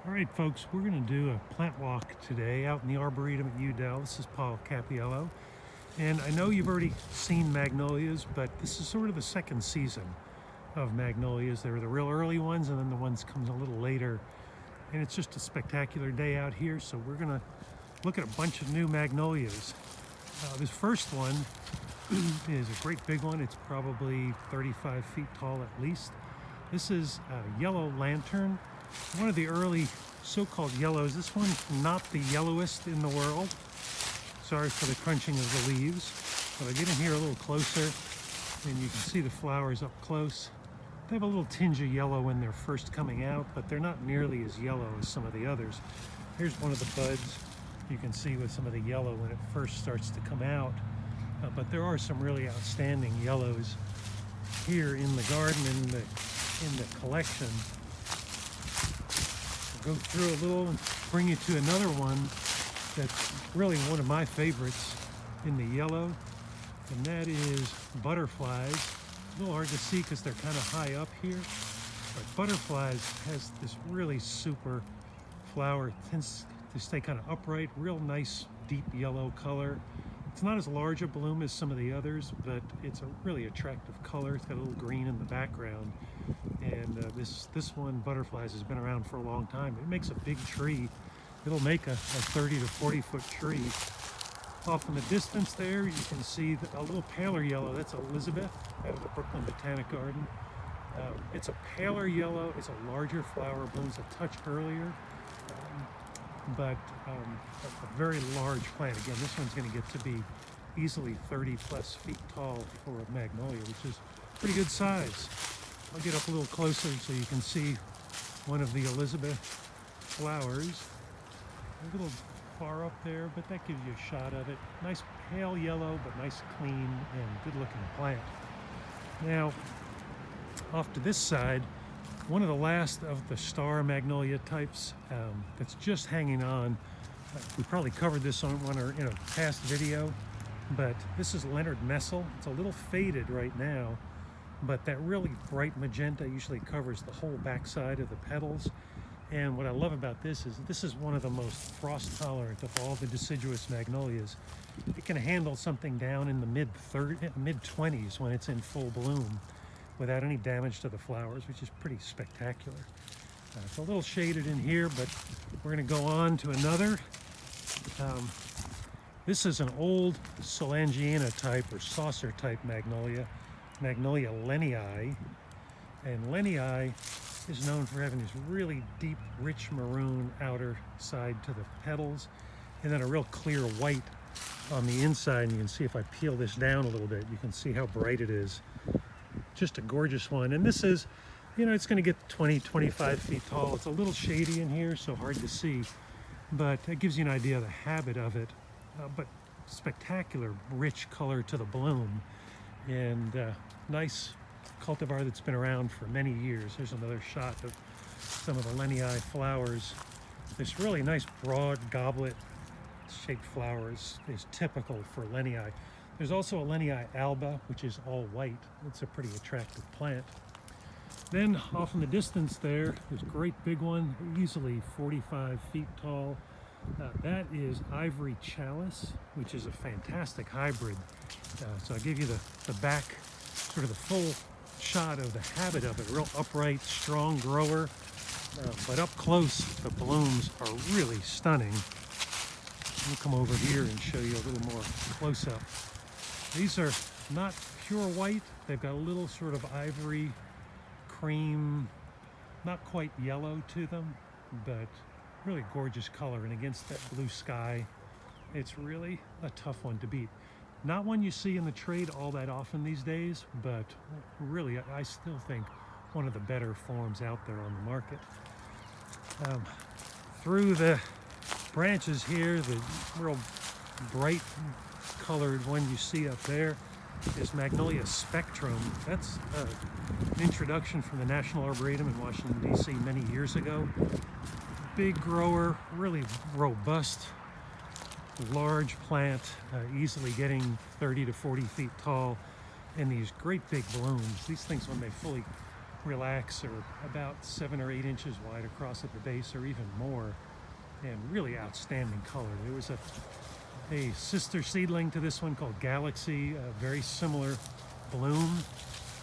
All right, folks, we're going to do a plant walk today out in the Arboretum at UDEL. This is Paul Cappiello. And I know you've already seen magnolias, but this is sort of the second season of magnolias. There are the real early ones, and then the ones comes a little later. And it's just a spectacular day out here, so we're going to look at a bunch of new magnolias. This first one is a great big one. It's probably 35 feet tall at least. This is a yellow lantern. One of the early so-called yellows. This one's not the yellowest in the world. Sorry for the crunching of the leaves. But I get in here a little closer and you can see the flowers up close. They have a little tinge of yellow when they're first coming out, but they're not nearly as yellow as some of the others. Here's one of the buds you can see with some of the yellow when it first starts to come out. But there are some really outstanding yellows here in the garden, in the collection. Go through a little and bring you to another one that's really one of my favorites in the yellow, and that is butterflies. A little hard to see because they're kind of high up here, but butterflies has this really super flower. It tends to stay kind of upright, real nice deep yellow color. It's not as large a bloom as some of the others, but it's a really attractive color. It's got a little green in the background. And this one, butterflies, has been around for a long time. It makes a big tree. It'll make a 30 to 40 foot tree. Off in the distance there, you can see a little paler yellow. That's Elizabeth out of the Brooklyn Botanic Garden. It's a paler yellow. It's a larger flower, blooms a touch earlier. But a very large plant. Again, this one's going to get to be easily 30 plus feet tall for a magnolia, which is pretty good size. I'll get up a little closer so you can see one of the Elizabeth flowers. A little far up there, but that gives you a shot of it. Nice pale yellow, but nice clean and good looking plant. Now, off to this side, one of the last of the star magnolia types that's just hanging on. We probably covered this on in a past video, but this is Leonard Messel. It's a little faded right now, but that really bright magenta usually covers the whole backside of the petals. And what I love about this is one of the most frost tolerant of all the deciduous magnolias. It can handle something down in the mid-20s when it's in full bloom, without any damage to the flowers, which is pretty spectacular. It's a little shaded in here, but we're going to go on to another. This is an old Solangiana type or saucer type magnolia, Magnolia Lennii. And Lennii is known for having this really deep, rich maroon outer side to the petals, and then a real clear white on the inside. And you can see if I peel this down a little bit, you can see how bright it is. Just a gorgeous one. And this is, it's going to get 20, 25 feet tall. It's a little shady in here, so hard to see, but it gives you an idea of the habit of it. But spectacular, rich color to the bloom, and nice cultivar that's been around for many years. Here's another shot of some of the Lennii flowers. This really nice, broad goblet-shaped flowers is typical for Lennii. There's also a Lennii alba, which is all white. It's a pretty attractive plant. Then off in the distance there's a great big one, easily 45 feet tall. That is Ivory Chalice, which is a fantastic hybrid. So I give you the back, sort of the full shot of the habit of it. Real upright, strong grower, but up close the blooms are really stunning. Let me come over here and show you a little more close up. These are not pure white. They've got a little sort of ivory, cream, not quite yellow to them, but really gorgeous color. And against that blue sky, it's really a tough one to beat. Not one you see in the trade all that often these days, but really, I still think one of the better forms out there on the market. Through the branches here, the real bright colored one you see up there is Magnolia Spectrum. That's an introduction from the National Arboretum in Washington, D.C. many years ago. Big grower, really robust, large plant, easily getting 30 to 40 feet tall, and these great big blooms. These things, when they fully relax are about 7 or 8 inches wide across at the base, or even more, and really outstanding color. There was a sister seedling to this one called Galaxy, a very similar bloom,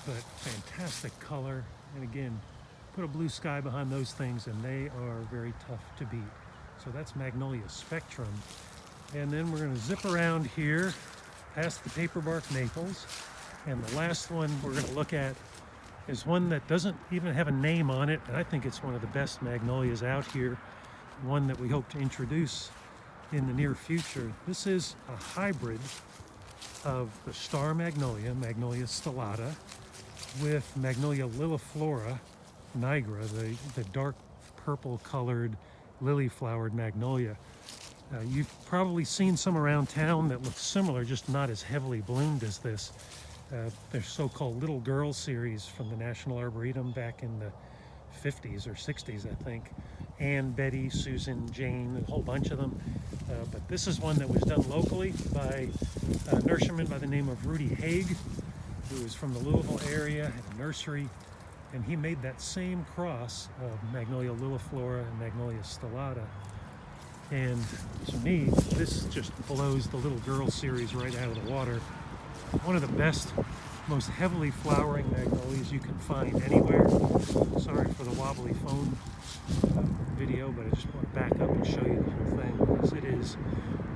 but fantastic color. And again, put a blue sky behind those things and they are very tough to beat. So that's Magnolia Spectrum. And then we're going to zip around here past the paperbark maples. And the last one we're going to look at is one that doesn't even have a name on it. And I think it's one of the best magnolias out here. One that we hope to introduce in the near future. This is a hybrid of the star magnolia, Magnolia stellata, with Magnolia liliflora nigra, the dark purple colored lily flowered magnolia. You've probably seen some around town that look similar, just not as heavily bloomed as this. They're so-called Little Girl series from the National Arboretum back in the 50s or 60s, I think. Anne, Betty, Susan, Jane, a whole bunch of them. But this is one that was done locally by a nurseryman by the name of Rudy Haig, who was from the Louisville area, had a nursery, and he made that same cross of Magnolia liliflora and Magnolia stellata. And to me, this just blows the Little Girl series right out of the water. One of the best, most heavily flowering magnolias you can find anywhere. Sorry for the wobbly phone video, but I just want to back up and show you the whole thing, because it is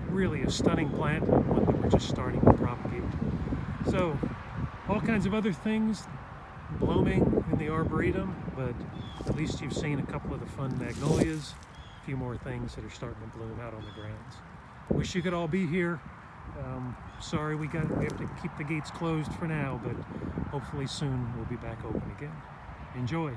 really a stunning plant, and one that we're just starting to propagate. So, all kinds of other things blooming in the Arboretum, but at least you've seen a couple of the fun magnolias, a few more things that are starting to bloom out on the grounds. Wish you could all be here. Sorry we have to keep the gates closed for now, but hopefully soon we'll be back open again. Enjoy.